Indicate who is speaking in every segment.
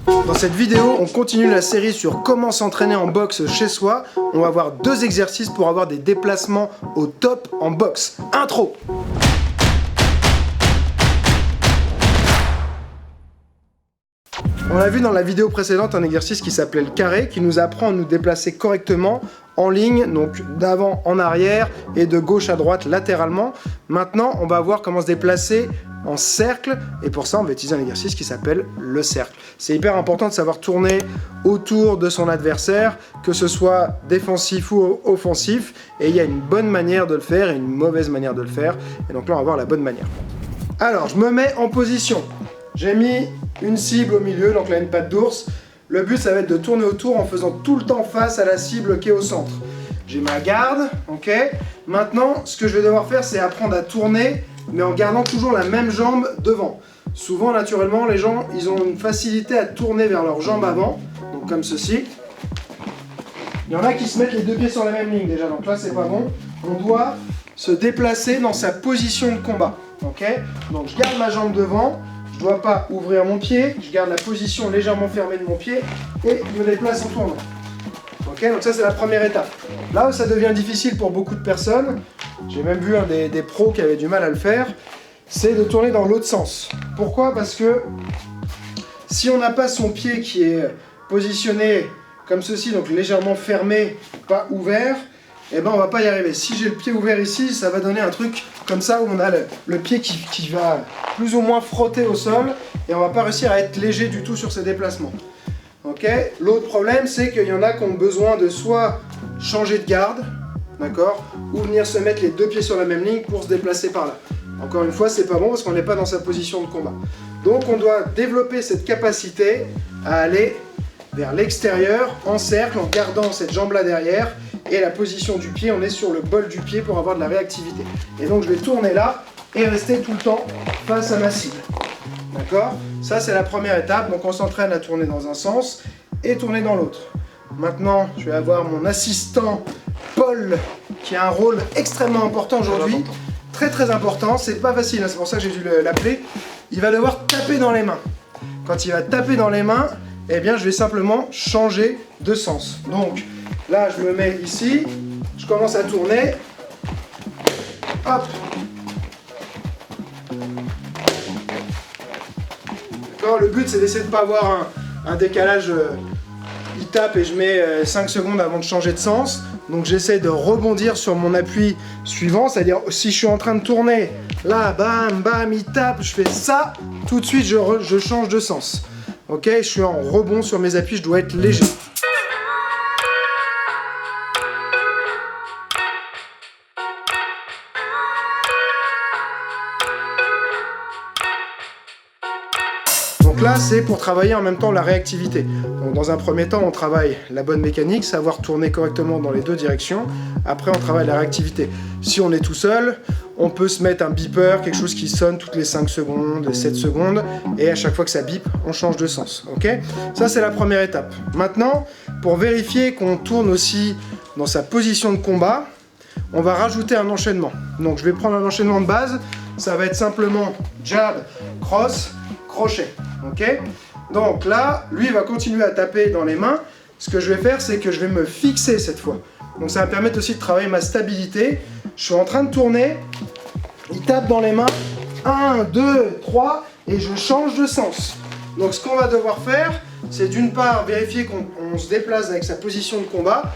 Speaker 1: Dans cette vidéo, on continue la série sur comment s'entraîner en boxe chez soi. On va voir 2 exercices pour avoir des déplacements au top en boxe. Intro! On a vu dans la vidéo précédente un exercice qui s'appelait le carré, qui nous apprend à nous déplacer correctement en ligne, donc d'avant en arrière et de gauche à droite latéralement. Maintenant, on va voir comment se déplacer en cercle, et pour ça, on va utiliser un exercice qui s'appelle le cercle. C'est hyper important de savoir tourner autour de son adversaire, que ce soit défensif ou offensif, et il y a une bonne manière de le faire et une mauvaise manière de le faire, et donc là, on va voir la bonne manière. Alors, je me mets en position. J'ai mis une cible au milieu, donc là une patte d'ours. Le but ça va être de tourner autour en faisant tout le temps face à la cible qui est au centre. J'ai ma garde, ok. Maintenant, ce que je vais devoir faire, c'est apprendre à tourner, mais en gardant toujours la même jambe devant. Souvent, naturellement, les gens, ils ont une facilité à tourner vers leur jambe avant, donc comme ceci. Il y en a qui se mettent les 2 pieds sur la même ligne déjà, donc là c'est pas bon. On doit se déplacer dans sa position de combat, ok. Donc je garde ma jambe devant. Je ne dois pas ouvrir mon pied, je garde la position légèrement fermée de mon pied et je me déplace en tournant. Ok, donc ça c'est la première étape. Là où ça devient difficile pour beaucoup de personnes, j'ai même vu des pros qui avaient du mal à le faire, c'est de tourner dans l'autre sens. Pourquoi? Parce que si on n'a pas son pied qui est positionné comme ceci, donc légèrement fermé, pas ouvert, eh ben on va pas y arriver. Si j'ai le pied ouvert ici, ça va donner un truc comme ça où on a le pied qui va plus ou moins frotter au sol et on va pas réussir à être léger du tout sur ces déplacements. Ok. L'autre problème, c'est qu'il y en a qui ont besoin de soit changer de garde, d'accord, ou venir se mettre les 2 pieds sur la même ligne pour se déplacer par là. Encore une fois, c'est pas bon parce qu'on n'est pas dans sa position de combat. Donc on doit développer cette capacité à aller vers l'extérieur, en cercle, en gardant cette jambe-là derrière, et la position du pied, on est sur le bol du pied pour avoir de la réactivité. Et donc je vais tourner là, et rester tout le temps face à ma cible. D'accord? Ça c'est la première étape, donc on s'entraîne à tourner dans un sens, et tourner dans l'autre. Maintenant, je vais avoir mon assistant, Paul, qui a un rôle extrêmement important aujourd'hui. Très très important, c'est pas facile, hein, c'est pour ça que j'ai dû l'appeler. Il va devoir taper dans les mains. Quand il va taper dans les mains, eh bien je vais simplement changer de sens. Donc là je me mets ici, je commence à tourner, hop. D'accord, le but c'est d'essayer de ne pas avoir un décalage, il tape et je mets 5 secondes avant de changer de sens. Donc j'essaie de rebondir sur mon appui suivant, c'est-à-dire si je suis en train de tourner, là bam bam il tape, je fais ça, tout de suite je change de sens. Ok, je suis en rebond sur mes appuis, je dois être léger. Donc là, c'est pour travailler en même temps la réactivité. Donc dans un premier temps, on travaille la bonne mécanique, savoir tourner correctement dans les 2 directions. Après, on travaille la réactivité. Si on est tout seul, on peut se mettre un beeper, quelque chose qui sonne toutes les 5 secondes, 7 secondes, et à chaque fois que ça bip, on change de sens. Ok? Ça, c'est la première étape. Maintenant, pour vérifier qu'on tourne aussi dans sa position de combat, on va rajouter un enchaînement. Donc je vais prendre un enchaînement de base, ça va être simplement jab, cross, crochet. Ok? Donc là, lui va continuer à taper dans les mains. Ce que je vais faire, c'est que je vais me fixer cette fois. Donc ça va me permettre aussi de travailler ma stabilité. Je suis en train de tourner, il tape dans les mains, 1, 2, 3, et je change de sens. Donc ce qu'on va devoir faire, c'est d'une part vérifier qu'on se déplace avec sa position de combat.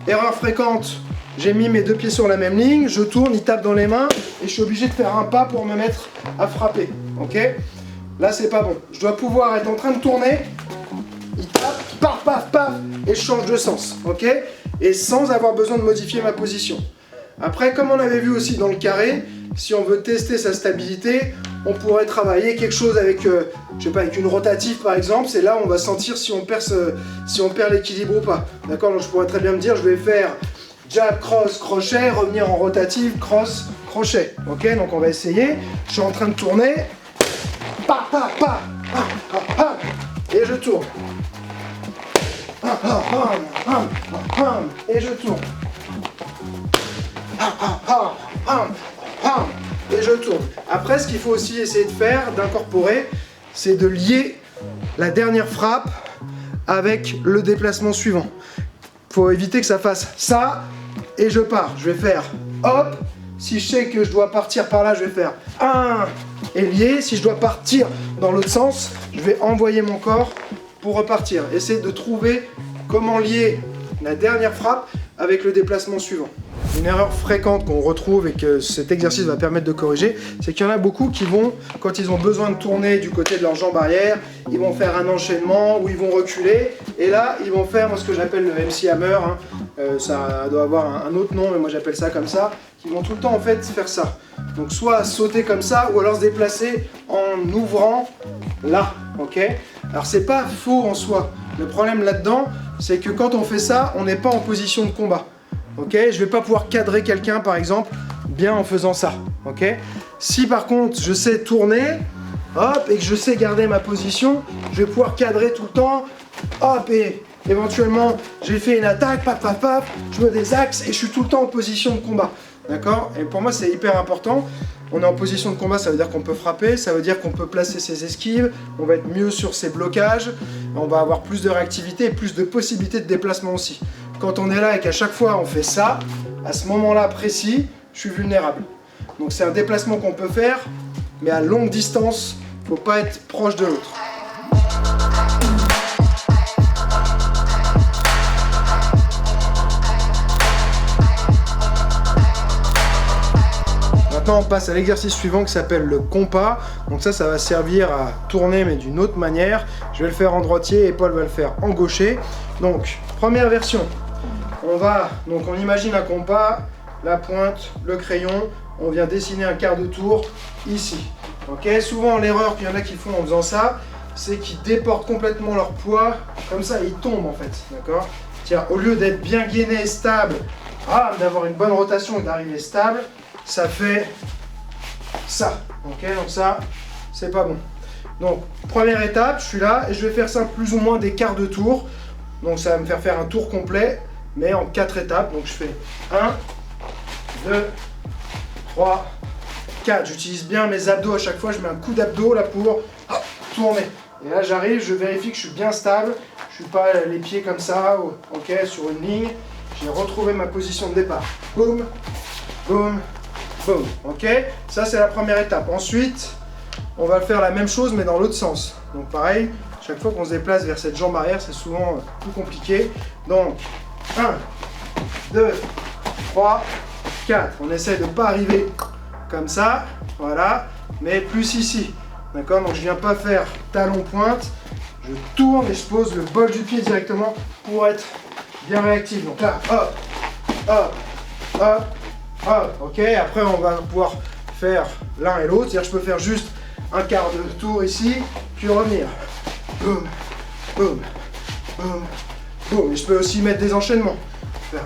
Speaker 1: Erreur fréquente, j'ai mis mes 2 pieds sur la même ligne, je tourne, il tape dans les mains, et je suis obligé de faire un pas pour me mettre à frapper. Ok? Là c'est pas bon. Je dois pouvoir être en train de tourner, il tape, paf, paf, paf, et je change de sens. Ok? Et sans avoir besoin de modifier ma position. Après, comme on avait vu aussi dans le carré, si on veut tester sa stabilité, on pourrait travailler quelque chose avec, je sais pas, avec une rotative par exemple. C'est là où on va sentir si on perd l'équilibre ou pas. D'accord? Donc je pourrais très bien me dire, je vais faire jab, cross, crochet, revenir en rotative, cross, crochet. Ok? Donc on va essayer. Je suis en train de tourner. Pa, pa, pa, pa, pa, pa, et je tourne. Et je tourne. Et je tourne. Après, ce qu'il faut aussi essayer de faire, d'incorporer, c'est de lier la dernière frappe avec le déplacement suivant. Faut éviter que ça fasse ça et je pars. Je vais faire hop. Si je sais que je dois partir par là, je vais faire 1 et lier. Si je dois partir dans l'autre sens, je vais envoyer mon corps pour repartir. Essayez de trouver comment lier la dernière frappe avec le déplacement suivant. Une erreur fréquente qu'on retrouve et que cet exercice va permettre de corriger, c'est qu'il y en a beaucoup qui vont, quand ils ont besoin de tourner du côté de leur jambe arrière, ils vont faire un enchaînement où ils vont reculer et là ils vont faire ce que j'appelle le MC Hammer, hein. Ça doit avoir un autre nom mais moi j'appelle ça comme ça, qui vont tout le temps en fait faire ça. Donc soit sauter comme ça ou alors se déplacer en ouvrant là, ok? Alors c'est pas faux en soi, le problème là-dedans c'est que quand on fait ça, on n'est pas en position de combat. Ok, je vais pas pouvoir cadrer quelqu'un par exemple bien en faisant ça. Ok. Si par contre je sais tourner, hop, et que je sais garder ma position, je vais pouvoir cadrer tout le temps. Hop, et éventuellement j'ai fait une attaque, paf paf paf, je me désaxe et je suis tout le temps en position de combat. D'accord. Et pour moi c'est hyper important. On est en position de combat, ça veut dire qu'on peut frapper, ça veut dire qu'on peut placer ses esquives, on va être mieux sur ses blocages, on va avoir plus de réactivité et plus de possibilités de déplacement aussi. Quand on est là et qu'à chaque fois on fait ça, à ce moment-là précis, je suis vulnérable. Donc c'est un déplacement qu'on peut faire, mais à longue distance, il ne faut pas être proche de l'autre. Maintenant on passe à l'exercice suivant qui s'appelle le compas. Donc ça va servir à tourner mais d'une autre manière. Je vais le faire en droitier et Paul va le faire en gaucher. Donc première version. On imagine un compas, la pointe, le crayon, on vient dessiner un quart de tour ici. Okay. Souvent l'erreur qu'il y en a qui font en faisant ça, c'est qu'ils déportent complètement leur poids, comme ça ils tombent en fait, d'accord? Tiens, au lieu d'être bien gainé et stable, d'avoir une bonne rotation et d'arriver stable, ça fait ça, ok? Donc ça, c'est pas bon. Donc première étape, je suis là et je vais faire ça plus ou moins des quarts de tour. Donc ça va me faire un tour complet, mais en 4 étapes. Donc je fais 1, 2, 3, 4. J'utilise bien mes abdos à chaque fois, je mets un coup d'abdos là pour tourner. Et là j'arrive, je vérifie que je suis bien stable, je suis pas les pieds comme ça, ok, sur une ligne. J'ai retrouvé ma position de départ. Boum, boum, boum. Ok, ça c'est la première étape. Ensuite, on va faire la même chose mais dans l'autre sens. Donc pareil, chaque fois qu'on se déplace vers cette jambe arrière, c'est souvent plus compliqué. Donc 1, 2, 3, 4. On essaie de ne pas arriver comme ça, voilà, mais plus ici. D'accord? Donc je viens pas faire talon-pointe, je tourne et je pose le bol du pied directement pour être bien réactif. Donc là, hop, hop, hop, hop. Ok, après on va pouvoir faire l'un et l'autre. C'est-à-dire je peux faire juste un quart de tour ici, puis revenir. Boum, boum, boum, boum. Et je peux aussi mettre des enchaînements. Faire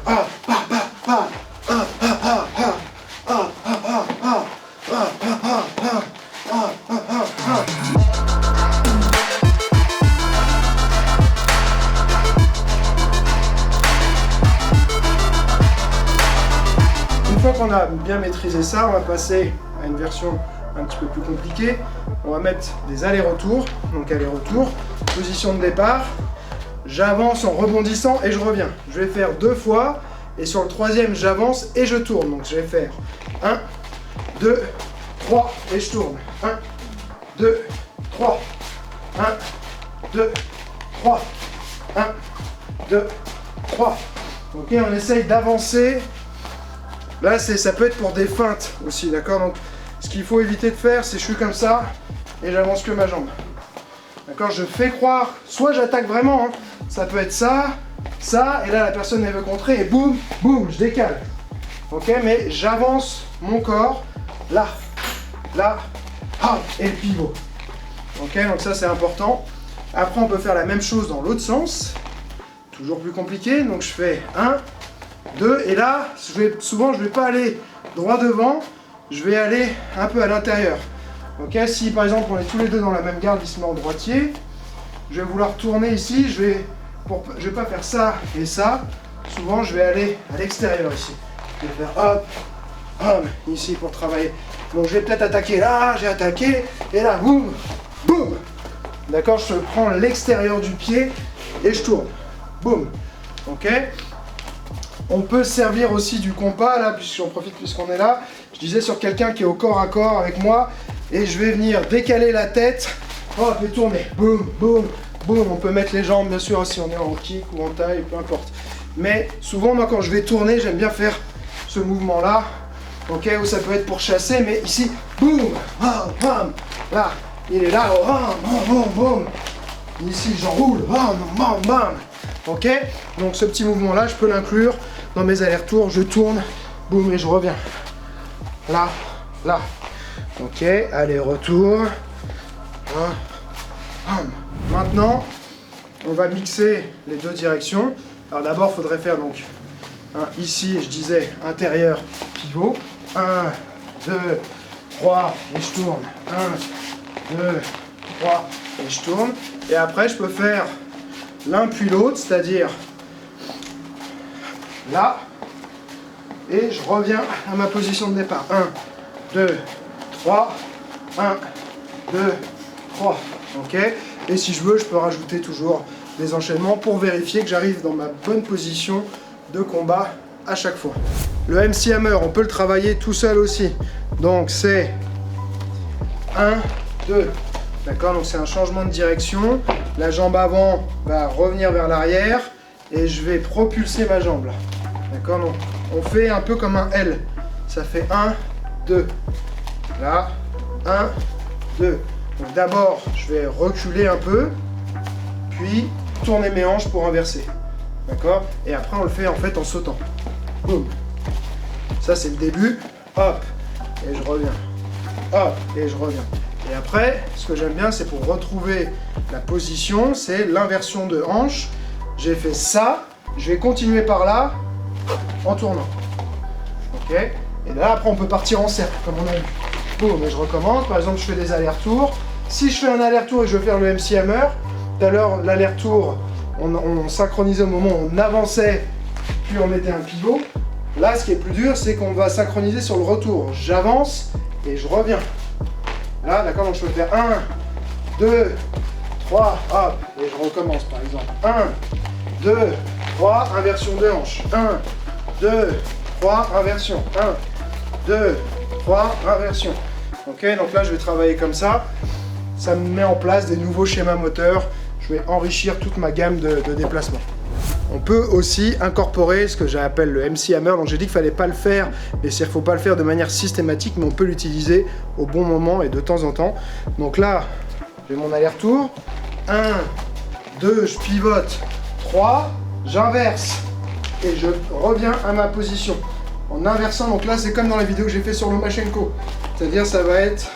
Speaker 1: Une fois qu'on a bien maîtrisé ça, on va passer à une version un petit peu plus compliquée. On va mettre des allers-retours. Donc aller-retour, position de départ. J'avance en rebondissant et je reviens. Je vais faire 2 fois et sur le troisième j'avance et je tourne. Donc je vais faire 1, 2, 3 et je tourne. 1, 2, 3. 1, 2, 3. 1, 2, 3. Ok, on essaye d'avancer. Là, ça peut être pour des feintes aussi, d'accord? Donc, ce qu'il faut éviter de faire, c'est je suis comme ça et j'avance que ma jambe. D'accord? Je fais croire, soit j'attaque vraiment, hein. Ça peut être ça, ça, et là la personne elle veut contrer et boum, boum, je décale. Ok? Mais j'avance mon corps, là, là, et le pivot. Ok? Donc ça c'est important. Après on peut faire la même chose dans l'autre sens. Toujours plus compliqué, donc je fais 1, 2, et là, souvent je vais pas aller droit devant, je vais aller un peu à l'intérieur. Ok, si par exemple on est tous les deux dans la même garde, il se met en droitier, je vais vouloir tourner ici, je vais pas faire ça et ça, souvent je vais aller à l'extérieur ici. Je vais faire hop, hop, ici pour travailler. Donc je vais peut-être attaquer là, j'ai attaqué, et là, boum, boum, D'accord, je prends l'extérieur du pied et je tourne. Boum. Ok. On peut servir aussi du compas, là, puisqu'on profite puisqu'on est là. Je disais sur quelqu'un qui est au corps à corps avec moi. Et je vais venir décaler la tête. Hop, et tourner. Boum, boum, boum. On peut mettre les jambes, bien sûr, si on est en kick ou en taille, peu importe. Mais souvent, moi, quand je vais tourner, j'aime bien faire ce mouvement-là. Ok, ou ça peut être pour chasser, mais ici, boum, bam, bam. Là, il est là, bam, bam, bam, bam. Ici, j'enroule, bam, bam, bam. Ok, donc ce petit mouvement-là, je peux l'inclure dans mes allers-retours. Je tourne, boum, et je reviens. Là, là. Ok, aller-retour. Maintenant, on va mixer les deux directions. Alors d'abord, il faudrait faire donc ici, je disais intérieur, pivot. 1, 2, 3, et je tourne. 1, 2, 3, et je tourne. Et après, je peux faire l'un puis l'autre, c'est-à-dire là, et je reviens à ma position de départ. 1, 2, 3, 1, 2, 3. Ok. Et si je veux, je peux rajouter toujours des enchaînements pour vérifier que j'arrive dans ma bonne position de combat à chaque fois. Le MC Hammer, on peut le travailler tout seul aussi. Donc c'est 1, 2. D'accord, donc c'est un changement de direction. La jambe avant va revenir vers l'arrière et je vais propulser ma jambe là. D'accord, donc on fait un peu comme un L. Ça fait 1, 2. Là, 1, 2. Donc d'abord, je vais reculer un peu, puis tourner mes hanches pour inverser. D'accord? Et après, on le fait en fait en sautant. Boum. Ça, c'est le début. Hop. Et je reviens. Hop. Et je reviens. Et après, ce que j'aime bien, c'est pour retrouver la position, c'est l'inversion de hanche. J'ai fait ça. Je vais continuer par là en tournant. Ok? Et là, après, on peut partir en cercle, comme on a vu. Boum. Et je recommence. Par exemple, je fais des allers-retours. Si je fais un aller-retour et je veux faire le MC Hammer, tout à l'heure, l'aller-retour, on synchronisait au moment où on avançait, puis on mettait un pivot. Là, ce qui est plus dur, c'est qu'on va synchroniser sur le retour. J'avance et je reviens. Là, d'accord, donc je peux faire 1, 2, 3, hop, et je recommence par exemple. 1, 2, 3, inversion de hanche. 1, 2, 3, inversion. 1, 2, 3, inversion. Ok, donc là, je vais travailler comme ça. Ça me met en place des nouveaux schémas moteurs. Je vais enrichir toute ma gamme de déplacements. On peut aussi incorporer ce que j'appelle le MC Hammer. Donc j'ai dit qu'il ne fallait pas le faire, mais il ne faut pas le faire de manière systématique, mais on peut l'utiliser au bon moment et de temps en temps. Donc là, j'ai mon aller-retour. 1, 2, je pivote. 3, j'inverse. Et je reviens à ma position. En inversant, donc là c'est comme dans la vidéo que j'ai fait sur Lomachenko. C'est-à-dire ça va être,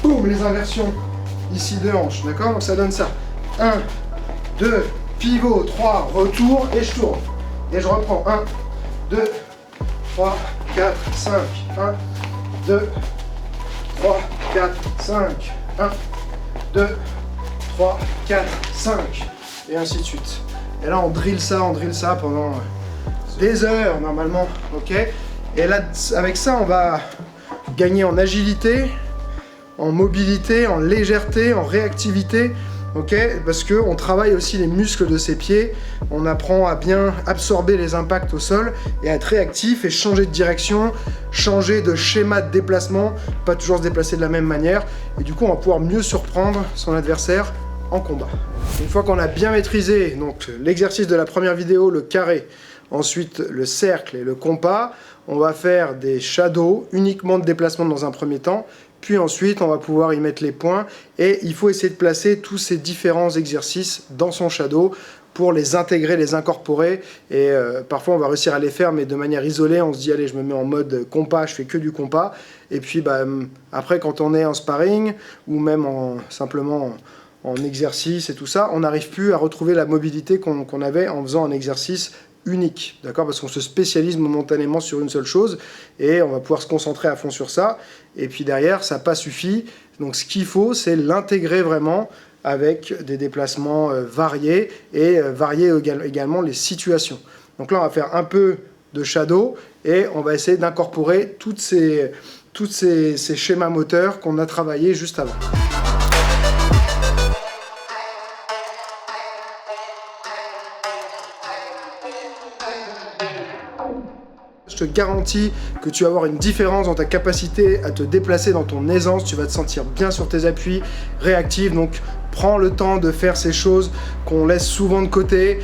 Speaker 1: boum, les inversions ici de hanche. D'accord? Donc ça donne ça. 1, 2, pivot, 3, retour, et je tourne. Et je reprends. 1, 2, 3, 4, 5. 1, 2, 3, 4, 5. 1, 2, 3, 4, 5. Et ainsi de suite. Et là, on drille ça pendant des heures, normalement. Ok? Et là, avec ça, on va gagner en agilité, en mobilité, en légèreté, en réactivité. Ok, parce qu'on travaille aussi les muscles de ses pieds, on apprend à bien absorber les impacts au sol et à être réactif et changer de direction, changer de schéma de déplacement, pas toujours se déplacer de la même manière, et du coup on va pouvoir mieux surprendre son adversaire en combat. Une fois qu'on a bien maîtrisé donc l'exercice de la première vidéo, le carré, ensuite le cercle et le compas, on va faire des shadows, uniquement de déplacement dans un premier temps. Puis ensuite, on va pouvoir y mettre les points et il faut essayer de placer tous ces différents exercices dans son shadow pour les intégrer, les incorporer. Et parfois, on va réussir à les faire, mais de manière isolée. On se dit, allez, je me mets en mode compas, je fais que du compas. Et puis, après, quand on est en sparring ou même simplement en exercice et tout ça, on n'arrive plus à retrouver la mobilité qu'on avait en faisant un exercice unique, d'accord, parce qu'on se spécialise momentanément sur une seule chose et on va pouvoir se concentrer à fond sur ça. Et puis derrière, ça n'a pas suffi. Donc ce qu'il faut, c'est l'intégrer vraiment avec des déplacements variés et varier également les situations. Donc là, on va faire un peu de shadow et on va essayer d'incorporer tous ces schémas moteurs qu'on a travaillé juste avant. te garantis que tu vas avoir une différence dans ta capacité à te déplacer, dans ton aisance, tu vas te sentir bien sur tes appuis, réactif, donc prends le temps de faire ces choses qu'on laisse souvent de côté.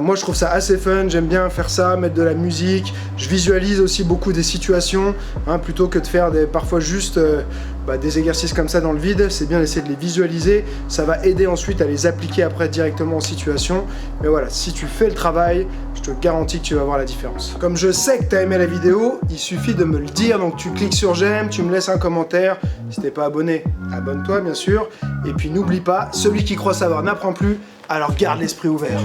Speaker 1: Moi je trouve ça assez fun, j'aime bien faire ça, mettre de la musique, je visualise aussi beaucoup des situations, hein, plutôt que de faire parfois juste des exercices comme ça dans le vide, c'est bien d'essayer de les visualiser, ça va aider ensuite à les appliquer après directement en situation. Mais voilà, si tu fais le travail, je te garantis que tu vas voir la différence. Comme je sais que tu as aimé la vidéo, il suffit de me le dire, donc tu cliques sur j'aime, tu me laisses un commentaire, si t'es pas abonné, abonne-toi bien sûr, et puis n'oublie pas, celui qui croit savoir n'apprend plus, alors garde l'esprit ouvert.